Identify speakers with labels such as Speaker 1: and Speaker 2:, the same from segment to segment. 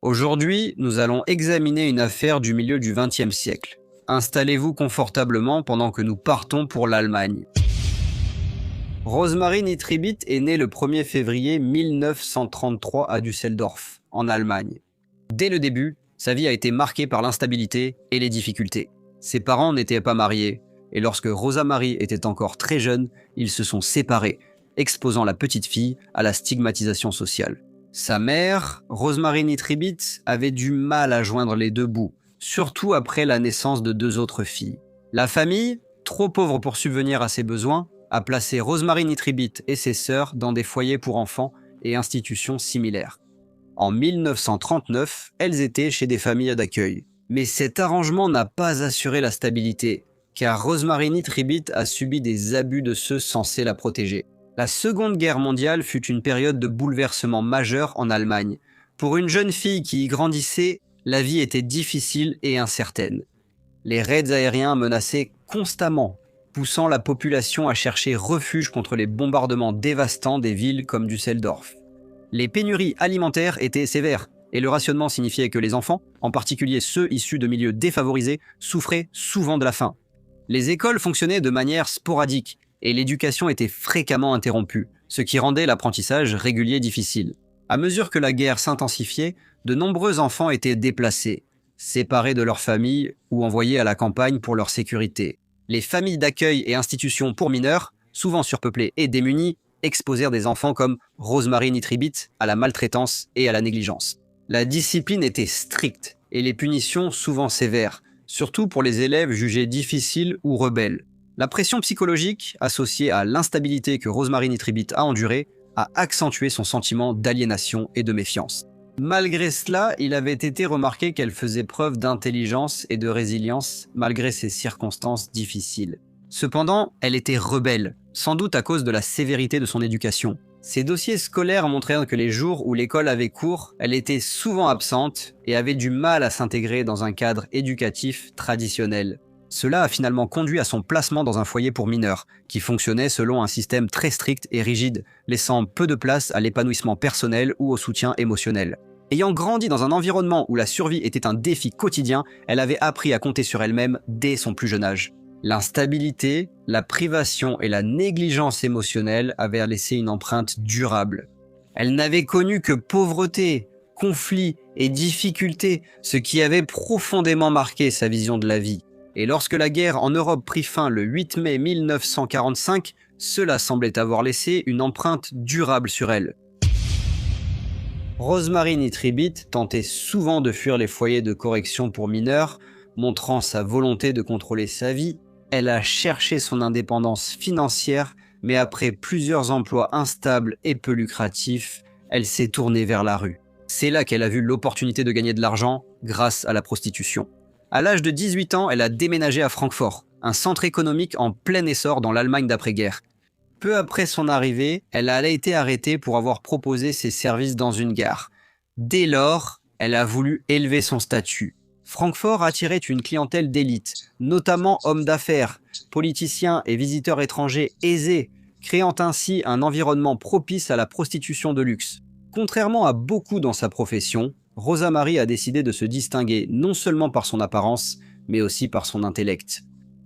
Speaker 1: Aujourd'hui, nous allons examiner une affaire du milieu du XXe siècle. Installez-vous confortablement pendant que nous partons pour l'Allemagne. Rosemarie Nitribit est née le 1er février 1933 à Düsseldorf, en Allemagne. Dès le début, sa vie a été marquée par l'instabilité et les difficultés. Ses parents n'étaient pas mariés, et lorsque Rosa Marie était encore très jeune, ils se sont séparés, exposant la petite fille à la stigmatisation sociale. Sa mère, Rosemarie Nitribit, avait du mal à joindre les deux bouts, surtout après la naissance de 2 autres filles. La famille, trop pauvre pour subvenir à ses besoins, a placé Rosemarie Nitribit et ses sœurs dans des foyers pour enfants et institutions similaires. En 1939, elles étaient chez des familles d'accueil. Mais cet arrangement n'a pas assuré la stabilité, car Rosemarie Nitribit a subi des abus de ceux censés la protéger. La Seconde Guerre mondiale fut une période de bouleversement majeur en Allemagne. Pour une jeune fille qui y grandissait, la vie était difficile et incertaine. Les raids aériens menaçaient constamment, poussant la population à chercher refuge contre les bombardements dévastants des villes comme Düsseldorf. Les pénuries alimentaires étaient sévères, et le rationnement signifiait que les enfants, en particulier ceux issus de milieux défavorisés, souffraient souvent de la faim. Les écoles fonctionnaient de manière sporadique, et l'éducation était fréquemment interrompue, ce qui rendait l'apprentissage régulier difficile. À mesure que la guerre s'intensifiait, de nombreux enfants étaient déplacés, séparés de leurs familles ou envoyés à la campagne pour leur sécurité. Les familles d'accueil et institutions pour mineurs, souvent surpeuplées et démunies, exposèrent des enfants comme Rosemarie Nitribit à la maltraitance et à la négligence. La discipline était stricte et les punitions souvent sévères, surtout pour les élèves jugés difficiles ou rebelles. La pression psychologique, associée à l'instabilité que Rosemarie Nitribit a endurée, a accentué son sentiment d'aliénation et de méfiance. Malgré cela, il avait été remarqué qu'elle faisait preuve d'intelligence et de résilience malgré ces circonstances difficiles. Cependant, elle était rebelle, sans doute à cause de la sévérité de son éducation. Ses dossiers scolaires montrèrent que les jours où l'école avait cours, elle était souvent absente et avait du mal à s'intégrer dans un cadre éducatif traditionnel. Cela a finalement conduit à son placement dans un foyer pour mineurs, qui fonctionnait selon un système très strict et rigide, laissant peu de place à l'épanouissement personnel ou au soutien émotionnel. Ayant grandi dans un environnement où la survie était un défi quotidien, elle avait appris à compter sur elle-même dès son plus jeune âge. L'instabilité, la privation et la négligence émotionnelle avaient laissé une empreinte durable. Elle n'avait connu que pauvreté, conflits et difficultés, ce qui avait profondément marqué sa vision de la vie. Et lorsque la guerre en Europe prit fin le 8 mai 1945, cela semblait avoir laissé une empreinte durable sur elle. Rosemarie Nitribit tentait souvent de fuir les foyers de correction pour mineurs, montrant sa volonté de contrôler sa vie. Elle a cherché son indépendance financière, mais après plusieurs emplois instables et peu lucratifs, elle s'est tournée vers la rue. C'est là qu'elle a vu l'opportunité de gagner de l'argent grâce à la prostitution. À l'âge de 18 ans, elle a déménagé à Francfort, un centre économique en plein essor dans l'Allemagne d'après-guerre. Peu après son arrivée, elle a été arrêtée pour avoir proposé ses services dans une gare. Dès lors, elle a voulu élever son statut. Francfort attirait une clientèle d'élite, notamment hommes d'affaires, politiciens et visiteurs étrangers aisés, créant ainsi un environnement propice à la prostitution de luxe. Contrairement à beaucoup dans sa profession, Rosa Marie a décidé de se distinguer non seulement par son apparence, mais aussi par son intellect.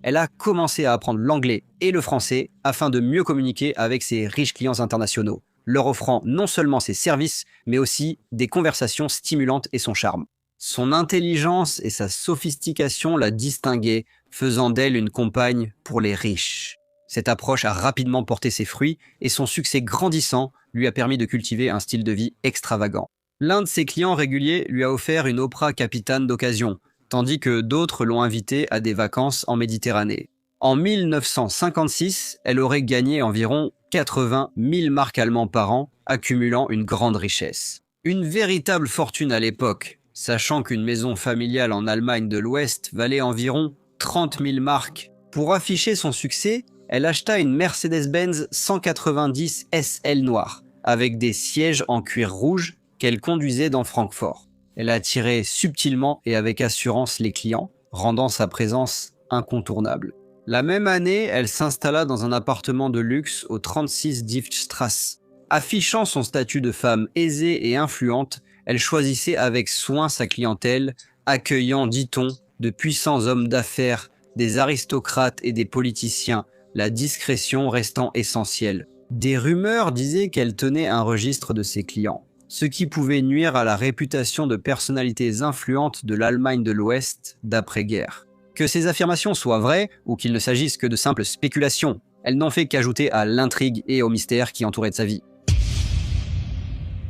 Speaker 1: Elle a commencé à apprendre l'anglais et le français afin de mieux communiquer avec ses riches clients internationaux, leur offrant non seulement ses services, mais aussi des conversations stimulantes et son charme. Son intelligence et sa sophistication la distinguaient, faisant d'elle une compagne pour les riches. Cette approche a rapidement porté ses fruits et son succès grandissant lui a permis de cultiver un style de vie extravagant. L'un de ses clients réguliers lui a offert une Opera Capitane d'occasion, tandis que d'autres l'ont invitée à des vacances en Méditerranée. En 1956, elle aurait gagné environ 80 000 marks allemands par an, accumulant une grande richesse. Une véritable fortune à l'époque, sachant qu'une maison familiale en Allemagne de l'Ouest valait environ 30 000 marks. Pour afficher son succès, elle acheta une Mercedes-Benz 190 SL noire, avec des sièges en cuir rouge qu'elle conduisait dans Francfort. Elle attirait subtilement et avec assurance les clients, rendant sa présence incontournable. La même année, elle s'installa dans un appartement de luxe au 36 Diefstrasse. Affichant son statut de femme aisée et influente, Elle choisissait avec soin sa clientèle, accueillant, dit-on, de puissants hommes d'affaires, des aristocrates et des politiciens, la discrétion restant essentielle. Des rumeurs disaient qu'elle tenait un registre de ses clients, ce qui pouvait nuire à la réputation de personnalités influentes de l'Allemagne de l'Ouest d'après-guerre. Que ces affirmations soient vraies ou qu'il ne s'agisse que de simples spéculations, elles n'ont fait qu'ajouter à l'intrigue et au mystère qui entouraient sa vie.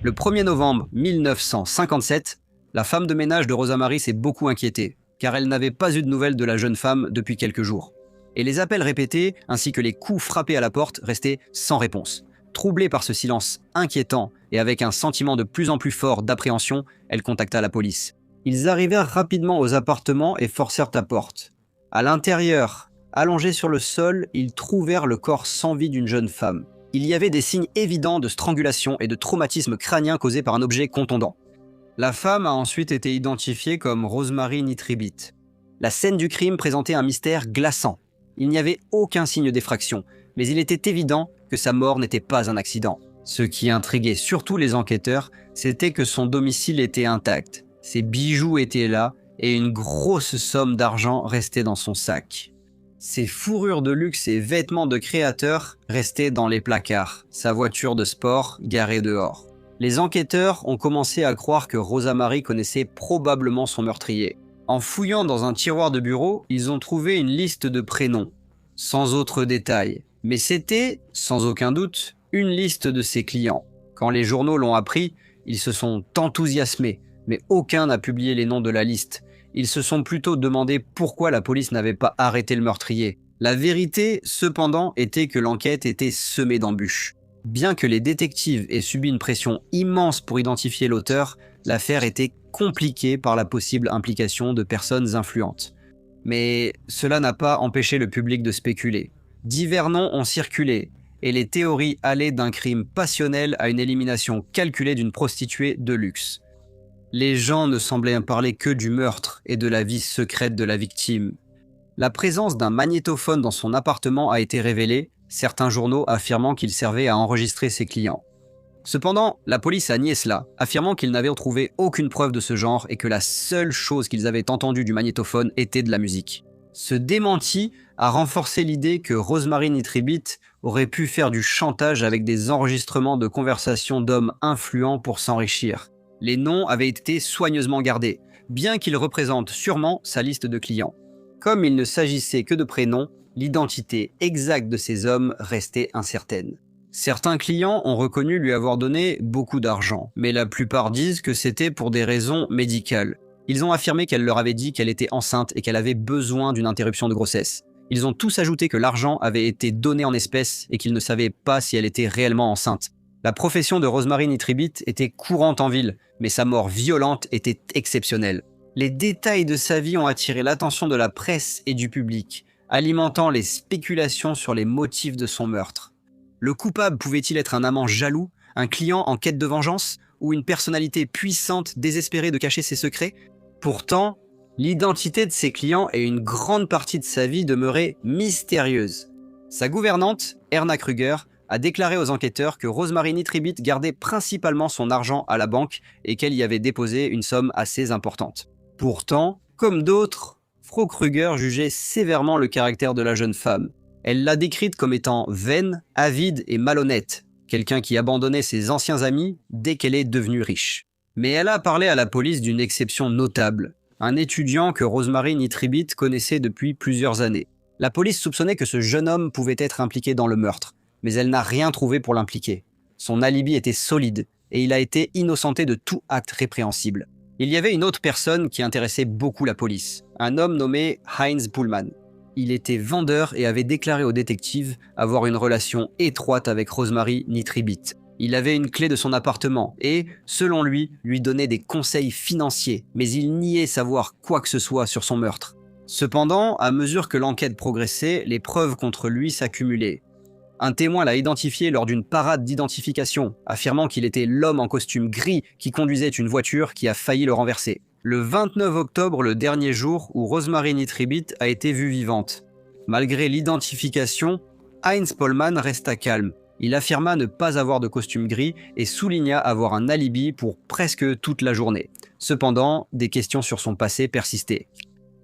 Speaker 1: Le 1er novembre 1957, la femme de ménage de Rosa Marie s'est beaucoup inquiétée, car elle n'avait pas eu de nouvelles de la jeune femme depuis quelques jours. Et les appels répétés, ainsi que les coups frappés à la porte, restaient sans réponse. Troublée par ce silence inquiétant et avec un sentiment de plus en plus fort d'appréhension, elle contacta la police. Ils arrivèrent rapidement aux appartements et forcèrent la porte. À l'intérieur, allongé sur le sol, ils trouvèrent le corps sans vie d'une jeune femme. Il y avait des signes évidents de strangulation et de traumatisme crânien causé par un objet contondant. La femme a ensuite été identifiée comme Rosemary Nitribit. La scène du crime présentait un mystère glaçant. Il n'y avait aucun signe d'effraction, mais il était évident que sa mort n'était pas un accident. Ce qui intriguait surtout les enquêteurs, c'était que son domicile était intact. Ses bijoux étaient là et une grosse somme d'argent restait dans son sac. Ses fourrures de luxe et vêtements de créateur restaient dans les placards, sa voiture de sport garée dehors. Les enquêteurs ont commencé à croire que Rosa Marie connaissait probablement son meurtrier. En fouillant dans un tiroir de bureau, ils ont trouvé une liste de prénoms, sans autres détails. Mais c'était, sans aucun doute, une liste de ses clients. Quand les journaux l'ont appris, ils se sont enthousiasmés, mais aucun n'a publié les noms de la liste. Ils se sont plutôt demandé pourquoi la police n'avait pas arrêté le meurtrier. La vérité, cependant, était que l'enquête était semée d'embûches. Bien que les détectives aient subi une pression immense pour identifier l'auteur, l'affaire était compliquée par la possible implication de personnes influentes. Mais cela n'a pas empêché le public de spéculer. Divers noms ont circulé, et les théories allaient d'un crime passionnel à une élimination calculée d'une prostituée de luxe. Les gens ne semblaient parler que du meurtre et de la vie secrète de la victime. La présence d'un magnétophone dans son appartement a été révélée, certains journaux affirmant qu'il servait à enregistrer ses clients. Cependant, la police a nié cela, affirmant qu'ils n'avaient trouvé aucune preuve de ce genre et que la seule chose qu'ils avaient entendue du magnétophone était de la musique. Ce démenti a renforcé l'idée que Rosemary Nitribit aurait pu faire du chantage avec des enregistrements de conversations d'hommes influents pour s'enrichir. Les noms avaient été soigneusement gardés, bien qu'ils représentent sûrement sa liste de clients. Comme il ne s'agissait que de prénoms, l'identité exacte de ces hommes restait incertaine. Certains clients ont reconnu lui avoir donné beaucoup d'argent, mais la plupart disent que c'était pour des raisons médicales. Ils ont affirmé qu'elle leur avait dit qu'elle était enceinte et qu'elle avait besoin d'une interruption de grossesse. Ils ont tous ajouté que l'argent avait été donné en espèces et qu'ils ne savaient pas si elle était réellement enceinte. La profession de Rosemary Nitribit était courante en ville, mais sa mort violente était exceptionnelle. Les détails de sa vie ont attiré l'attention de la presse et du public, alimentant les spéculations sur les motifs de son meurtre. Le coupable pouvait-il être un amant jaloux, un client en quête de vengeance, ou une personnalité puissante désespérée de cacher ses secrets? Pourtant, l'identité de ses clients et une grande partie de sa vie demeuraient mystérieuses. Sa gouvernante, Erna Kruger, a déclaré aux enquêteurs que Rosemary Nitribit gardait principalement son argent à la banque et qu'elle y avait déposé une somme assez importante. Pourtant, comme d'autres, Frau Kruger jugeait sévèrement le caractère de la jeune femme. Elle l'a décrite comme étant vaine, avide et malhonnête, quelqu'un qui abandonnait ses anciens amis dès qu'elle est devenue riche. Mais elle a parlé à la police d'une exception notable, un étudiant que Rosemary Nitribit connaissait depuis plusieurs années. La police soupçonnait que ce jeune homme pouvait être impliqué dans le meurtre, mais elle n'a rien trouvé pour l'impliquer. Son alibi était solide, et il a été innocenté de tout acte répréhensible. Il y avait une autre personne qui intéressait beaucoup la police, un homme nommé Heinz Pullman. Il était vendeur et avait déclaré aux détectives avoir une relation étroite avec Rosemary Nitribit. Il avait une clé de son appartement et, selon lui donnait des conseils financiers, mais il niait savoir quoi que ce soit sur son meurtre. Cependant, à mesure que l'enquête progressait, les preuves contre lui s'accumulaient. Un témoin l'a identifié lors d'une parade d'identification, affirmant qu'il était l'homme en costume gris qui conduisait une voiture qui a failli le renverser. Le 29 octobre, le dernier jour où Rosemary Nitribit a été vue vivante. Malgré l'identification, Heinz Pullman resta calme. Il affirma ne pas avoir de costume gris et souligna avoir un alibi pour presque toute la journée. Cependant, des questions sur son passé persistaient.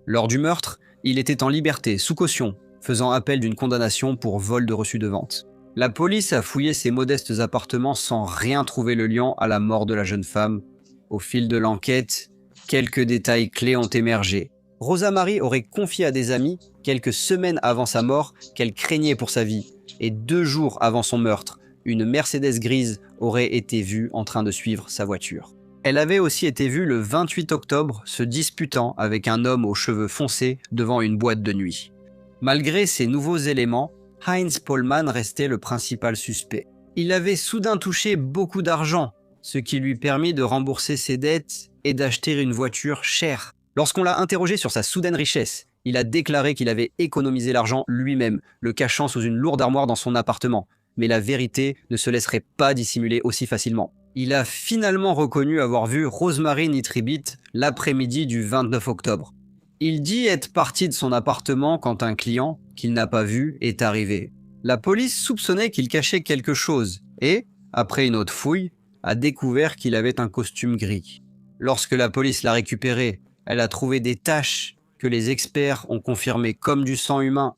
Speaker 1: Lors du meurtre, il était en liberté, sous caution, faisant appel d'une condamnation pour vol de reçu de vente. La police a fouillé ses modestes appartements sans rien trouver le liant à la mort de la jeune femme. Au fil de l'enquête, quelques détails clés ont émergé. Rosa Marie aurait confié à des amis, quelques semaines avant sa mort, qu'elle craignait pour sa vie. Et 2 jours avant son meurtre, une Mercedes grise aurait été vue en train de suivre sa voiture. Elle avait aussi été vue le 28 octobre se disputant avec un homme aux cheveux foncés devant une boîte de nuit. Malgré ces nouveaux éléments, Heinz Pollmann restait le principal suspect. Il avait soudain touché beaucoup d'argent, ce qui lui permit de rembourser ses dettes et d'acheter une voiture chère. Lorsqu'on l'a interrogé sur sa soudaine richesse, il a déclaré qu'il avait économisé l'argent lui-même, le cachant sous une lourde armoire dans son appartement. Mais la vérité ne se laisserait pas dissimuler aussi facilement. Il a finalement reconnu avoir vu Rosemary Nitribit l'après-midi du 29 octobre. Il dit être parti de son appartement quand un client, qu'il n'a pas vu, est arrivé. La police soupçonnait qu'il cachait quelque chose et, après une autre fouille, a découvert qu'il avait un costume gris. Lorsque la police l'a récupéré, elle a trouvé des taches que les experts ont confirmées comme du sang humain.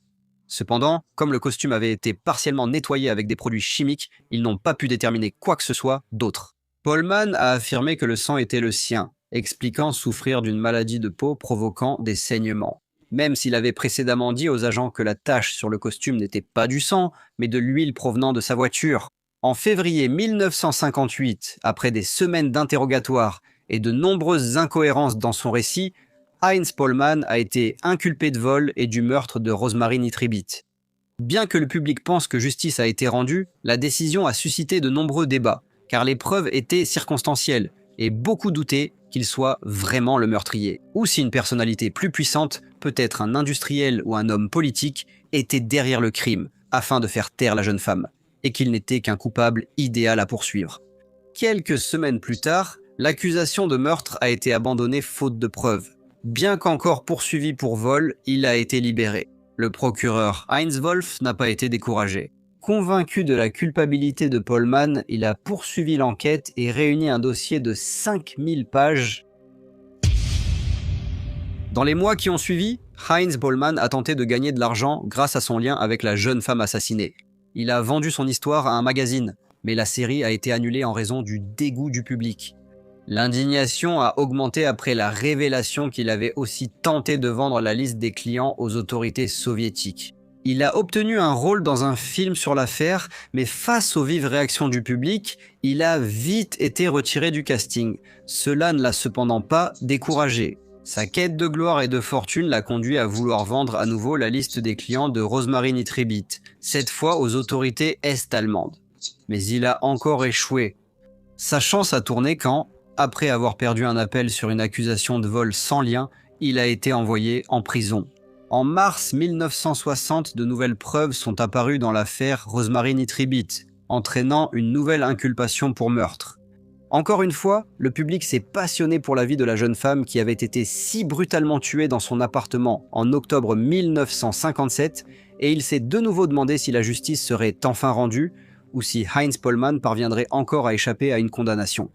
Speaker 1: Cependant, comme le costume avait été partiellement nettoyé avec des produits chimiques, ils n'ont pas pu déterminer quoi que ce soit d'autre. Pollmann a affirmé que le sang était le sien, expliquant souffrir d'une maladie de peau provoquant des saignements. Même s'il avait précédemment dit aux agents que la tache sur le costume n'était pas du sang, mais de l'huile provenant de sa voiture. En février 1958, après des semaines d'interrogatoire et de nombreuses incohérences dans son récit, Heinz Pollmann a été inculpé de vol et du meurtre de Rosemary Nitribit. Bien que le public pense que justice a été rendue, la décision a suscité de nombreux débats, car les preuves étaient circonstancielles, et beaucoup doutaient qu'il soit vraiment le meurtrier, ou si une personnalité plus puissante, peut-être un industriel ou un homme politique, était derrière le crime, afin de faire taire la jeune femme, et qu'il n'était qu'un coupable idéal à poursuivre. Quelques semaines plus tard, l'accusation de meurtre a été abandonnée faute de preuves. Bien qu'encore poursuivi pour vol, il a été libéré. Le procureur Heinz Wolf n'a pas été découragé. Convaincu de la culpabilité de Pollmann, il a poursuivi l'enquête et réuni un dossier de 5000 pages. Dans les mois qui ont suivi, Heinz Pollmann a tenté de gagner de l'argent grâce à son lien avec la jeune femme assassinée. Il a vendu son histoire à un magazine, mais la série a été annulée en raison du dégoût du public. L'indignation a augmenté après la révélation qu'il avait aussi tenté de vendre la liste des clients aux autorités soviétiques. Il a obtenu un rôle dans un film sur l'affaire, mais face aux vives réactions du public, il a vite été retiré du casting. Cela ne l'a cependant pas découragé. Sa quête de gloire et de fortune l'a conduit à vouloir vendre à nouveau la liste des clients de Rosemary Nitribit, cette fois aux autorités est-allemandes. Mais il a encore échoué. Sa chance a tourné quand, après avoir perdu un appel sur une accusation de vol sans lien, il a été envoyé en prison. En mars 1960, de nouvelles preuves sont apparues dans l'affaire Rosemary Nitribit, entraînant une nouvelle inculpation pour meurtre. Encore une fois, le public s'est passionné pour la vie de la jeune femme qui avait été si brutalement tuée dans son appartement en octobre 1957, et il s'est de nouveau demandé si la justice serait enfin rendue, ou si Heinz Pollmann parviendrait encore à échapper à une condamnation.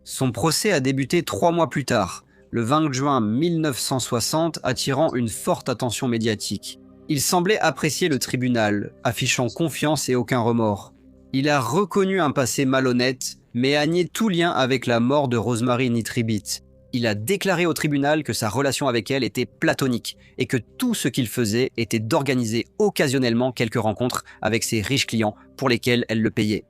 Speaker 1: Son procès a débuté 3 mois plus tard, le 20 juin 1960, attirant une forte attention médiatique. Il semblait apprécier le tribunal, affichant confiance et aucun remords. Il a reconnu un passé malhonnête, mais a nié tout lien avec la mort de Rosemary Nitribit. Il a déclaré au tribunal que sa relation avec elle était platonique et que tout ce qu'il faisait était d'organiser occasionnellement quelques rencontres avec ses riches clients pour lesquels elle le payait.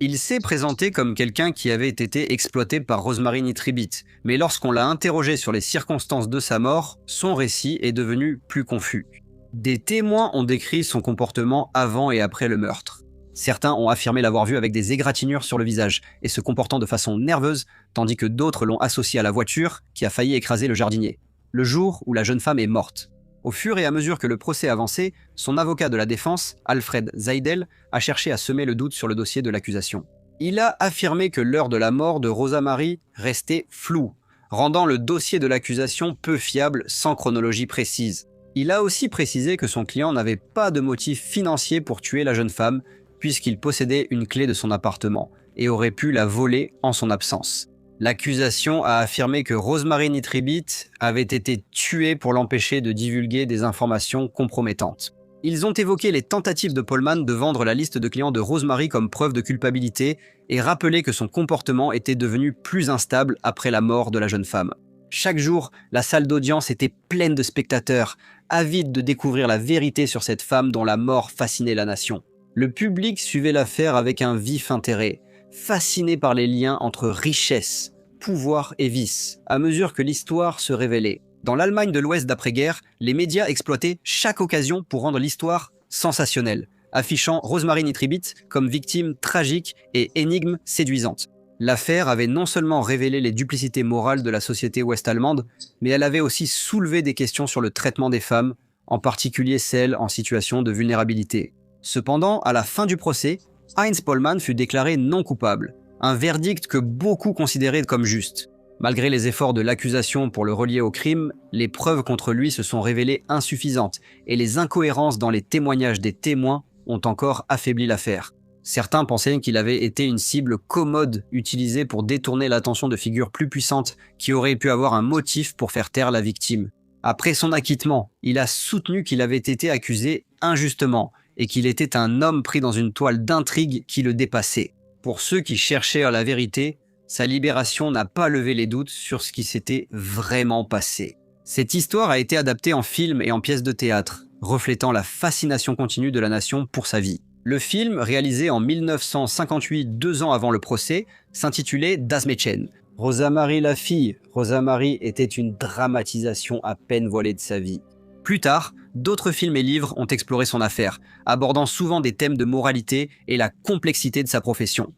Speaker 1: Il s'est présenté comme quelqu'un qui avait été exploité par Rosemary Nitribit, mais lorsqu'on l'a interrogé sur les circonstances de sa mort, son récit est devenu plus confus. Des témoins ont décrit son comportement avant et après le meurtre. Certains ont affirmé l'avoir vu avec des égratignures sur le visage et se comportant de façon nerveuse, tandis que d'autres l'ont associé à la voiture qui a failli écraser le jardinier, le jour où la jeune femme est morte. Au fur et à mesure que le procès avançait, son avocat de la défense, Alfred Seidel, a cherché à semer le doute sur le dossier de l'accusation. Il a affirmé que l'heure de la mort de Rosa Marie restait floue, rendant le dossier de l'accusation peu fiable sans chronologie précise. Il a aussi précisé que son client n'avait pas de motif financier pour tuer la jeune femme, puisqu'il possédait une clé de son appartement et aurait pu la voler en son absence. L'accusation a affirmé que Rosemary Nitribit avait été tuée pour l'empêcher de divulguer des informations compromettantes. Ils ont évoqué les tentatives de Polman de vendre la liste de clients de Rosemary comme preuve de culpabilité et rappelé que son comportement était devenu plus instable après la mort de la jeune femme. Chaque jour, la salle d'audience était pleine de spectateurs, avides de découvrir la vérité sur cette femme dont la mort fascinait la nation. Le public suivait l'affaire avec un vif intérêt, fasciné par les liens entre richesse, pouvoir et vice, à mesure que l'histoire se révélait. Dans l'Allemagne de l'Ouest d'après-guerre, les médias exploitaient chaque occasion pour rendre l'histoire sensationnelle, affichant Rosemary Nitribit comme victime tragique et énigme séduisante. L'affaire avait non seulement révélé les duplicités morales de la société ouest-allemande, mais elle avait aussi soulevé des questions sur le traitement des femmes, en particulier celles en situation de vulnérabilité. Cependant, à la fin du procès, Heinz Polman fut déclaré non coupable, un verdict que beaucoup considéraient comme juste. Malgré les efforts de l'accusation pour le relier au crime, les preuves contre lui se sont révélées insuffisantes et les incohérences dans les témoignages des témoins ont encore affaibli l'affaire. Certains pensaient qu'il avait été une cible commode utilisée pour détourner l'attention de figures plus puissantes qui auraient pu avoir un motif pour faire taire la victime. Après son acquittement, il a soutenu qu'il avait été accusé injustement et qu'il était un homme pris dans une toile d'intrigue qui le dépassait. Pour ceux qui cherchaient la vérité, sa libération n'a pas levé les doutes sur ce qui s'était vraiment passé. Cette histoire a été adaptée en film et en pièce de théâtre, reflétant la fascination continue de la nation pour sa vie. Le film, réalisé en 1958, 2 ans avant le procès, s'intitulait Das Mädchen. Rosemary la fille. Rosemary était une dramatisation à peine voilée de sa vie. Plus tard, d'autres films et livres ont exploré son affaire, abordant souvent des thèmes de moralité et la complexité de sa profession.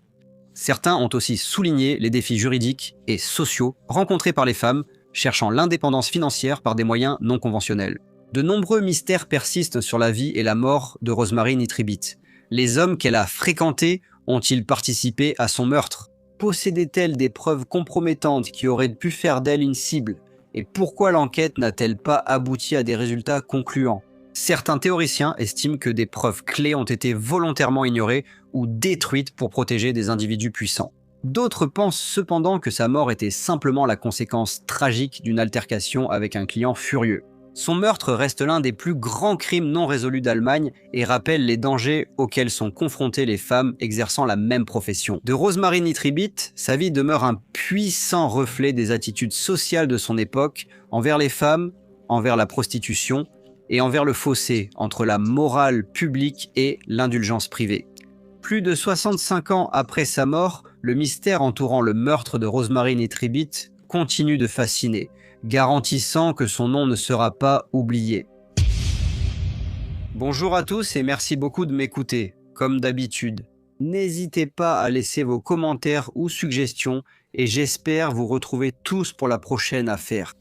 Speaker 1: Certains ont aussi souligné les défis juridiques et sociaux rencontrés par les femmes cherchant l'indépendance financière par des moyens non conventionnels. De nombreux mystères persistent sur la vie et la mort de Rosemary Nitribit. Les hommes qu'elle a fréquentés ont-ils participé à son meurtre? Possédait-elle des preuves compromettantes qui auraient pu faire d'elle une cible? Et pourquoi l'enquête n'a-t-elle pas abouti à des résultats concluants? Certains théoriciens estiment que des preuves clés ont été volontairement ignorées ou détruites pour protéger des individus puissants. D'autres pensent cependant que sa mort était simplement la conséquence tragique d'une altercation avec un client furieux. Son meurtre reste l'un des plus grands crimes non résolus d'Allemagne et rappelle les dangers auxquels sont confrontées les femmes exerçant la même profession. De Rosemary Nitribit, sa vie demeure un puissant reflet des attitudes sociales de son époque envers les femmes, envers la prostitution et envers le fossé entre la morale publique et l'indulgence privée. Plus de 65 ans après sa mort, le mystère entourant le meurtre de Rosemary Nitribit continue de fasciner, garantissant que son nom ne sera pas oublié. Bonjour à tous et merci beaucoup de m'écouter, comme d'habitude. N'hésitez pas à laisser vos commentaires ou suggestions et j'espère vous retrouver tous pour la prochaine affaire.